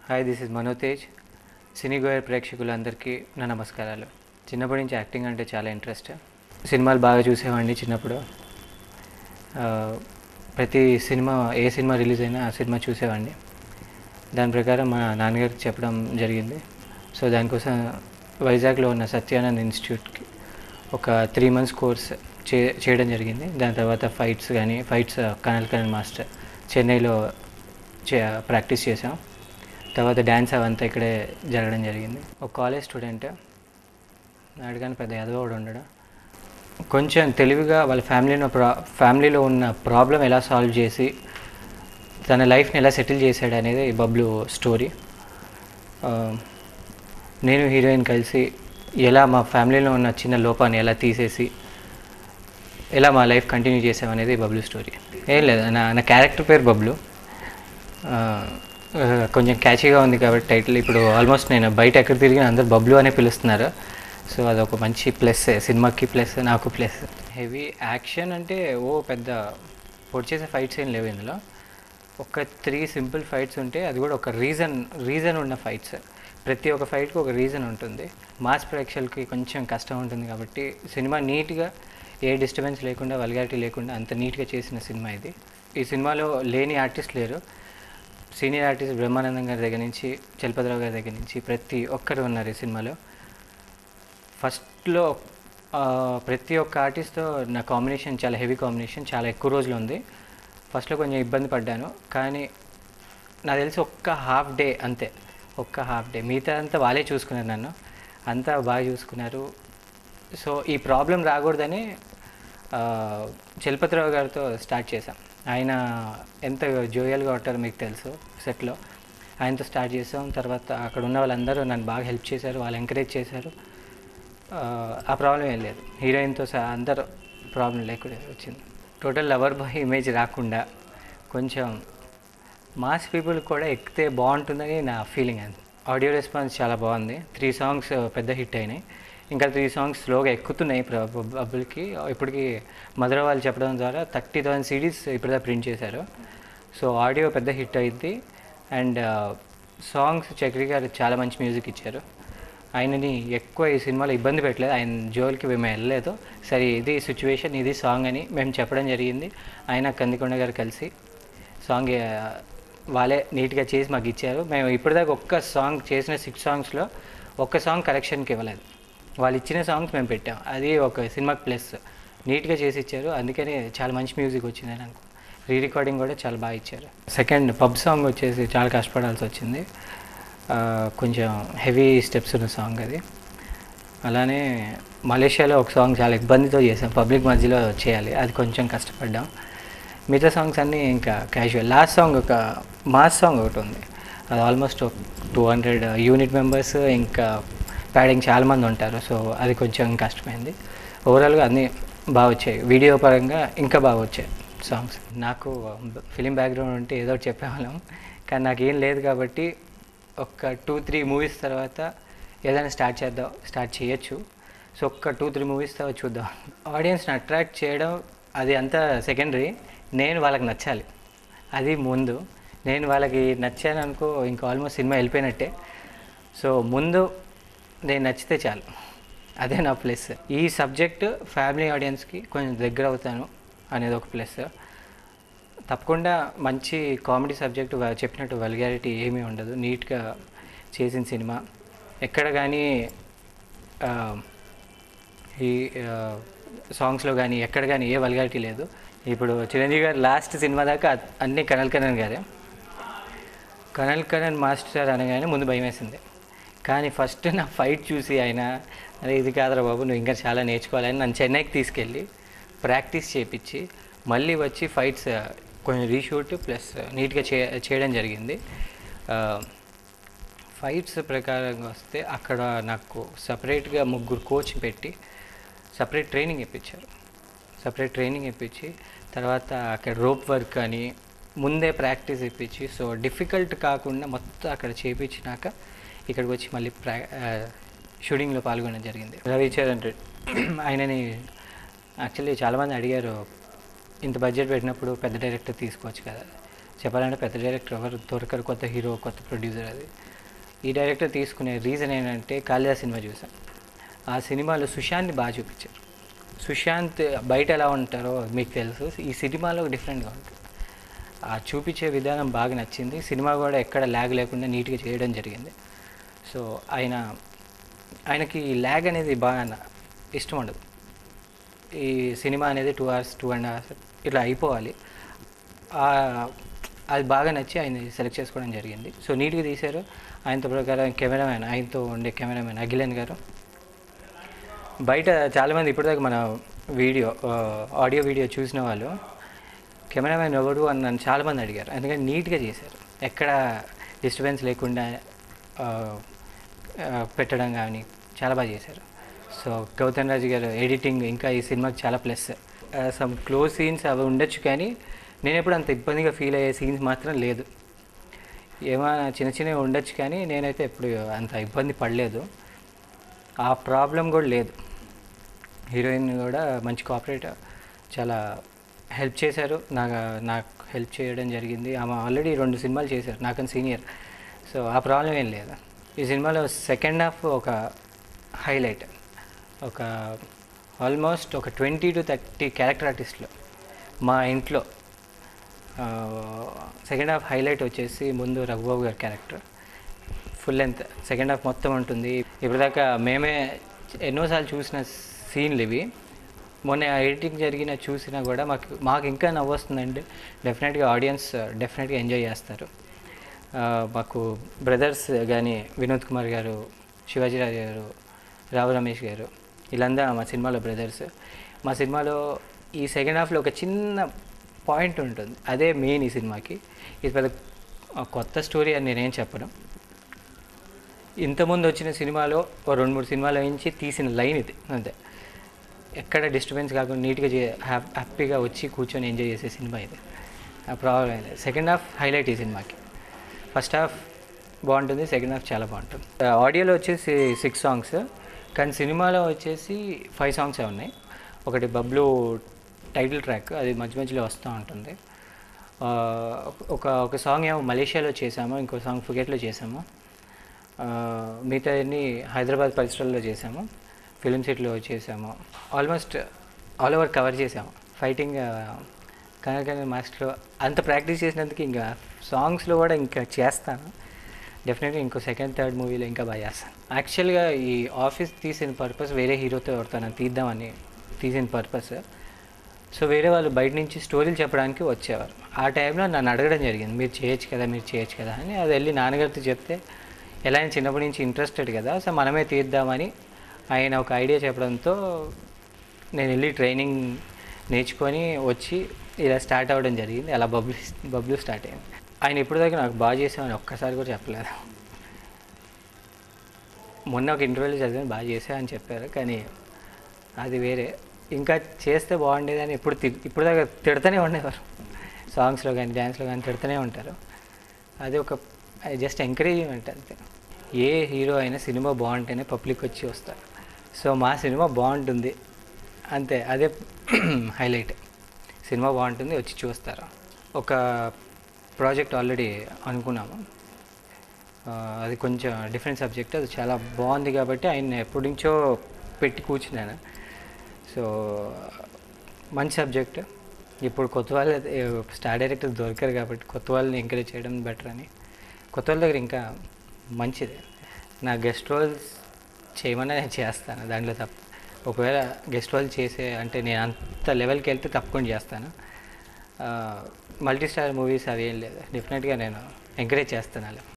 Hi, this is Manotej. Cine goer ప్రేక్షకులందరికీ నా నమస్కారాలు. చిన్నప్పటి నుంచి యాక్టింగ్ అంటే చాలా ఇంట్రెస్ట్. సినిమాలు బాగా చూసేవాడిని చిన్నప్పుడు. ప్రతి సినిమా ఏ సినిమా రిలీజ్ అయినా ఆ సినిమా చూసేవాడిని. దాని ప్రకారం మా నాన్నగారికి చెప్పడం జరిగింది. సో దానికోసం వైజాగ్లో ఉన్న సత్యానంద్ ఇన్స్టిట్యూట్కి ఒక 3 months కోర్స్ చేయడం జరిగింది. దాని తర్వాత ఫైట్స్ కనల్ మాస్టర్ చెన్నైలో ప్రాక్టీస్ చేసాం. తర్వాత డ్యాన్స్ అవంతా ఇక్కడే జరగడం జరిగింది. ఒక కాలేజ్ స్టూడెంట్ అడిగాను, పెద్ద ఎదవోడు ఉండడం, కొంచెం తెలివిగా వాళ్ళ ఫ్యామిలీలో ఉన్న ప్రాబ్లం ఎలా సాల్వ్ చేసి తన లైఫ్ని ఎలా సెటిల్ చేశాడు అనేది బబ్లు స్టోరీ. నేను హీరోయిన్ కలిసి ఎలా మా ఫ్యామిలీలో ఉన్న చిన్న లోపాన్ని ఎలా తీసేసి ఎలా మా లైఫ్ కంటిన్యూ చేసామనేది బబ్లు స్టోరీ. ఏం లేదు, నా క్యారెక్టర్ పేరు బబ్లు. కొంచెం క్యాచీగా ఉంది కాబట్టి టైటిల్. ఇప్పుడు ఆల్మోస్ట్ నేను బయట ఎక్కడ తిరిగినా అందరు బబ్లు అనే పిలుస్తున్నారు. సో అదొక మంచి ప్లస్, సినిమాకి ప్లస్, నాకు ప్లస్. హెవీ యాక్షన్ అంటే పెద్ద పొడి చేసే ఫైట్స్ ఏం లేవు ఇందులో. ఒక 3 సింపుల్ ఫైట్స్ ఉంటే అది కూడా ఒక రీజన్ ఉన్న ఫైట్స్. ప్రతి ఒక్క ఫైట్కి ఒక రీజన్ ఉంటుంది. మాస్ ప్రేక్షకులకి కొంచెం కష్టం ఉంటుంది కాబట్టి సినిమా నీట్గా, ఏ డిస్టర్బెన్స్ లేకుండా, వల్గారిటీ లేకుండా అంత నీట్గా చేసిన సినిమా ఇది. ఈ సినిమాలో లేని ఆర్టిస్ట్ లేరు. సీనియర్ ఆర్టిస్ట్ బ్రహ్మానందం గారి దగ్గర నుంచి, చలపతిరావు గారి దగ్గర నుంచి ప్రతి ఒక్కరు ఉన్నారు ఈ సినిమాలో. ఫస్ట్లో ప్రతి ఒక్క ఆర్టిస్ట్తో నా కాంబినేషన్ చాలా హెవీ కాంబినేషన్, చాలా ఎక్కువ రోజులు ఉంది. ఫస్ట్లో కొంచెం ఇబ్బంది పడ్డాను, కానీ నాకు తెలిసి ఒక్క హాఫ్ డే అంతే, మిగతా అంతా వాళ్ళే చూసుకున్నారు, నన్ను అంతా బాగా చూసుకున్నారు. సో ఈ ప్రాబ్లం రాకూడదని చలపతిరావు గారితో స్టార్ట్ చేశాం. ఆయన ఎంత జోయల్గా ఉంటారో మీకు తెలుసు. సెట్లో ఆయనతో స్టార్ట్ చేసాం. తర్వాత అక్కడ ఉన్న వాళ్ళందరూ నన్ను బాగా హెల్ప్ చేశారు, వాళ్ళు ఎంకరేజ్ చేశారు. ఆ ప్రాబ్లం ఏం లేదు, హీరోయిన్తో అందరూ ప్రాబ్లం లేకుండా వచ్చింది. టోటల్ లవర్ బాయ్ ఇమేజ్ రాకుండా కొంచెం మాస్ పీపుల్ కూడా ఎక్కితే బాగుంటుందని నా ఫీలింగ్. అది ఆడియో రెస్పాన్స్ చాలా బాగుంది. 3 songs పెద్ద హిట్ అయినాయి. ఇంకా 3 songs స్లోగా ఎక్కుతున్నాయి బబ్బులకి. ఇప్పటికి మధుర వాళ్ళు చెప్పడం ద్వారా 30,000 CDs ఇప్పుడుదా ప్రింట్ చేశారు. సో ఆడియో పెద్ద హిట్ అయింది. అండ్ సాంగ్స్ చక్రి గారు చాలా మంచి మ్యూజిక్ ఇచ్చారు. ఆయనని ఎక్కువ ఈ సినిమాలో ఇబ్బంది పెట్టలేదు, ఆయన జోలికి మేము వెళ్ళలేదు. సరే ఇది సిచ్యువేషన్, ఇది సాంగ్ అని మేము చెప్పడం జరిగింది. ఆయన కందికొండ గారు కలిసి సాంగ్ వాళ్ళే నీట్గా చేసి మాకు ఇచ్చారు. మేము ఇప్పటిదాకా ఒక్క సాంగ్ చేసిన 6 songsలో ఒక్క సాంగ్ కరెక్షన్కి ఇవ్వలేదు. వాళ్ళు ఇచ్చిన సాంగ్స్ మేము పెట్టాం. అది ఒక సినిమాకి ప్లస్. నీట్గా చేసి ఇచ్చారు, అందుకని చాలా మంచి మ్యూజిక్ వచ్చిందని అనుకో. రికార్డింగ్ కూడా చాలా బాగా ఇచ్చారు. సెకండ్ పబ్ సాంగ్ వచ్చేసి చాలా కష్టపడాల్సి వచ్చింది. కొంచెం హెవీ స్టెప్స్ ఉన్న సాంగ్ అది. అలానే మలేషియాలో ఒక సాంగ్ చాలా ఇబ్బందితో చేసాం, పబ్లిక్ మధ్యలో చేయాలి, అది కొంచెం కష్టపడ్డాం. మిగతా సాంగ్స్ అన్నీ ఇంకా క్యాజువల్. లాస్ట్ సాంగ్ ఒక మాస్ సాంగ్ ఒకటి ఉంది, అది ఆల్మోస్ట్ 200 యూనిట్ మెంబర్స్, ఇంకా ప్యాడింగ్ చాలామంది ఉంటారు. సో అది కొంచెం కష్టమైంది. ఓవరాల్గా అన్నీ బాగా వచ్చాయి. వీడియో పరంగా ఇంకా బాగా వచ్చాయి సాంగ్స్. నాకు ఫిలిం బ్యాక్గ్రౌండ్ ఉంటే ఏదో ఒకటి చెప్పేవాళ్ళం, కానీ నాకేం లేదు కాబట్టి ఒక 2-3 మూవీస్ తర్వాత ఏదైనా స్టార్ట్ చేయొచ్చు. సో ఒక్క 2-3 మూవీస్ తర్వాత చూద్దాం. ఆడియన్స్ని అట్రాక్ట్ చేయడం అది అంతా సెకండరీ. నేను వాళ్ళకి నచ్చాలి, అది ముందు. నేను వాళ్ళకి నచ్చాను అనుకో, ఇంకా ఆల్మోస్ట్ సినిమా వెళ్ళిపోయినట్టే. సో ముందు నేను నచ్చితే చాలు, అదే నా ప్లస్. ఈ సబ్జెక్టు ఫ్యామిలీ ఆడియన్స్కి కొంచెం దగ్గర అవుతాను అనేది ఒక ప్లస్. తప్పకుండా మంచి కామెడీ సబ్జెక్టు, చెప్పినట్టు వల్గారిటీ ఏమీ ఉండదు, నీట్గా చేసిన సినిమా. ఎక్కడ కానీ ఈ సాంగ్స్లో కానీ ఎక్కడ కానీ ఏ వల్గారిటీ లేదు. ఇప్పుడు చిరంజీవి గారు లాస్ట్ సినిమా దాకా అన్నీ కనల్ గారే. కనల్ మాస్టర్ అనగానే ముందు భయం వేసింది, కానీ ఫస్ట్ నా ఫైట్ చూసి ఆయన, అరే ఇది కాదురా బాబు, నువ్వు ఇంకా చాలా నేర్చుకోవాలని నన్ను చెన్నైకి తీసుకెళ్ళి ప్రాక్టీస్ చేయించి మళ్ళీ వచ్చి ఫైట్స్ కొంచెం రీషూట్ ప్లస్ నీట్గా చేయడం జరిగింది. ఫైట్స్ ప్రకారంగా వస్తే అక్కడ నాకు సపరేట్గా 3 కోచ్ పెట్టి సపరేట్ ట్రైనింగ్ ఇప్పించి తర్వాత అక్కడ రోప్ వర్క్ అని ముందే ప్రాక్టీస్ ఇప్పించి, సో డిఫికల్ట్ కాకుండా మొత్తం అక్కడ చేయించినాక ఇక్కడికి వచ్చి మళ్ళీ షూటింగ్లో పాల్గొనడం జరిగింది. రవిచరణ్ రెడ్డి ఆయనని యాక్చువల్లీ చాలామంది అడిగారు, ఇంత బడ్జెట్ పెట్టినప్పుడు పెద్ద డైరెక్టర్ తీసుకోవచ్చు కదా. చెప్పాలంటే పెద్ద డైరెక్టర్ ఎవరు దొరకరు, కొత్త హీరో, కొత్త ప్రొడ్యూసర్. అది ఈ డైరెక్టర్ తీసుకునే రీజన్ ఏంటంటే కాళిదాస్ సినిమా చూసాం. ఆ సినిమాలో సుశాంత్ని బాగా చూపించారు. సుశాంత్ బయట ఎలా ఉంటారో మీకు తెలుసు, ఈ సినిమాలో డిఫరెంట్గా ఉంటుంది. ఆ చూపించే విధానం బాగా నచ్చింది. సినిమా కూడా ఎక్కడ ల్యాగ్ లేకుండా నీట్గా చేయడం జరిగింది. సో ఆయనకి ల్యాగ్ అనేది బాగా ఇష్టం ఉండదు. ఈ సినిమా అనేది 2 hours 2.5 hours ఇట్లా అయిపోవాలి. అది బాగా నచ్చి ఆయన సెలెక్ట్ చేసుకోవడం జరిగింది. సో నీట్గా తీశారు. ఆయనతో ప్రకారం కెమెరామ్యాన్, ఆయనతో ఉండే కెమెరామ్యాన్ అఖిలన్ గారు. బయట చాలామంది ఇప్పటిదాకా మన ఆడియో వీడియో చూసిన వాళ్ళు కెమెరామ్యాన్ ఎవరు అని నన్ను చాలామంది అడిగారు. ఎందుకంటే నీట్గా చేశారు, ఎక్కడ డిస్టర్బెన్స్ లేకుండా పెట్టడం కానీ చాలా బాగా చేశారు. సో గౌతమ్ రాజు గారు ఎడిటింగ్ ఇంకా ఈ సినిమాకి చాలా ప్లస్. సమ్ క్లోజ్ సీన్స్ అవి ఉండొచ్చు, కానీ నేను ఎప్పుడు అంత ఇబ్బందిగా ఫీల్ అయ్యే సీన్స్ మాత్రం లేదు. ఏమైనా చిన్న చిన్నవి ఉండొచ్చు, కానీ నేనైతే ఎప్పుడు అంత ఇబ్బంది పడలేదు. ఆ ప్రాబ్లం కూడా లేదు. హీరోయిన్ కూడా మంచి కోఆపరేటర్, చాలా హెల్ప్ చేశారు. నాకు హెల్ప్ చేయడం జరిగింది. ఆమె ఆల్రెడీ 2 సినిమాలు చేశారు, నాకన్నా సీనియర్. సో ఆ ప్రాబ్లం ఏం లేదు. ఈ సినిమాలో సెకండ్ హాఫ్ ఒక హైలైట్. ఆల్మోస్ట్ ఒక 20 to 30 క్యారెక్టర్ ఆర్టిస్టులు మా ఇంట్లో. సెకండ్ హాఫ్ హైలైట్ వచ్చేసి ముందు రఘుబాబు గారి character full length second half మొత్తం ఉంటుంది. ఇప్పటిదాకా మేమే ఎన్నోసార్లు చూసిన సీన్లు ఇవి. మొన్న ఎడిటింగ్ చూసినా కూడా మాకు ఇంకా నవ్వొస్తుందండి. డెఫినెట్గా ఆడియన్స్ డెఫినెట్గా ఎంజాయ్ చేస్తారు. మాకు బ్రదర్స్ కానీ వినోద్ కుమార్ గారు, శివాజీరాజు గారు, రావు రమేష్ గారు, వీళ్ళందరూ మా సినిమాలో బ్రదర్స్. మా సినిమాలో ఈ సెకండ్ హాఫ్లో ఒక చిన్న పాయింట్ ఉంటుంది, అదే మెయిన్ ఈ సినిమాకి. ఇది పెద్ద కొత్త స్టోరీ అని నేనేం చెప్పను. ఇంతకుముందు వచ్చిన సినిమాలో 2-3 సినిమాల నుంచి తీసిన లైన్ ఇది అంతే. ఎక్కడ డిస్టర్బెన్స్ కాకుండా నీట్గా హ్యాపీగా వచ్చి కూర్చొని ఎంజాయ్ చేసే సినిమా ఇది. ఆ ప్రాబ్లం లేదు. సెకండ్ హాఫ్ హైలైట్ ఈ సినిమాకి. ఫస్ట్ హాఫ్ బాగుంటుంది, సెకండ్ హాఫ్ చాలా బాగుంటుంది. ఆడియోలో వచ్చేసి 6 songs, కానీ సినిమాలో వచ్చేసి 5 songs ఉన్నాయి. ఒకటి బబ్లు టైటిల్ ట్రాక్, అది మధ్య మధ్యలో వస్తూ ఉంటుంది. ఒక సాంగ్ ఏమో మలేషియాలో చేసాము, ఇంకో సాంగ్ ఫుగెట్లో చేసాము. మిగతా అన్ని హైదరాబాద్ పరిసరాల్లో చేసాము, ఫిలిం సిటీలో చేసాము. ఆల్మోస్ట్ ఆల్ ఓవర్ కవర్ చేసాము. ఫైటింగ్ కనక మాస్టర్లో అంత ప్రాక్టీస్ చేసినందుకు ఇంకా సాంగ్స్లో కూడా ఇంకా చేస్తాను. డెఫినెట్గా ఇంకో సెకండ్ థర్డ్ మూవీలో ఇంకా బాగా చేస్తాను. యాక్చువల్గా ఈ ఆఫీస్ తీసిన పర్పస్ వేరే హీరోతో ఎవరితో తీద్దామని తీసిన పర్పస్. సో వేరే వాళ్ళు బయట నుంచి స్టోరీలు చెప్పడానికి వచ్చేవారు. ఆ టైంలో నన్ను అడగడం జరిగింది, మీరు చేయొచ్చు కదా అని. అది వెళ్ళి నాన్నగారితో చెప్తే, ఎలా అయినా చిన్నప్పటి నుంచి ఇంట్రెస్టెడ్ కదా, సో మనమే తీద్దామని ఆయన ఒక ఐడియా చెప్పడంతో నేను వెళ్ళి ట్రైనింగ్ నేర్చుకొని వచ్చి ఇలా స్టార్ట్ అవ్వడం జరిగింది. అలా బబ్లు స్టార్ట్ అయింది. ఆయన ఇప్పుడు దాకా నాకు బాగా చేసామని ఒక్కసారి కూడా చెప్పలేదు. మొన్న ఒక ఇంటర్వ్యూలో చదివాను, బాగా చేసా అని చెప్పారు, కానీ అది వేరే. ఇంకా చేస్తే బాగుండేదని ఇప్పుడు దాకా తిడుతూనే ఉండేవారు. సాంగ్స్లో కానీ డ్యాన్స్లో కానీ తిడుతూనే ఉంటారు. అది జస్ట్ ఎంకరేజ్మెంట్ అంతే. ఏ హీరో అయినా సినిమా బాగుంటేనే పబ్లిక్ వచ్చి వస్తారు. సో మా సినిమా బాగుంటుంది అంతే, అదే హైలైట్. సినిమా బాగుంటుంది, వచ్చి చూస్తారు. ఒక ప్రాజెక్ట్ ఆల్రెడీ అనుకున్నాము, అది కొంచెం డిఫరెంట్ సబ్జెక్ట్, అది చాలా బాగుంది కాబట్టి ఆయన ఎప్పటి నుంచో పెట్టి కూర్చున్నాను. సో మంచి సబ్జెక్ట్. ఇప్పుడు కొత్త వాళ్ళు స్టార్ డైరెక్టర్ దొరకరు కాబట్టి కొత్త వాళ్ళని ఎంకరేజ్ చేయడం బెటర్ అని, కొత్త వాళ్ళ దగ్గర ఇంకా మంచిది. నా గెస్ట్ రోల్స్ చేయమన్నా నేను చేస్తాను, దాంట్లో తప్ప. ఒకవేళ గెస్ట్ రోల్ చేసే అంటే నేను అంత లెవెల్కి వెళ్తే తప్పకుండా చేస్తాను. మల్టీ స్టార్ మూవీస్ అవి ఏం లేదు, డెఫినెట్గా నేను ఎంకరేజ్ చేస్తాను అలా.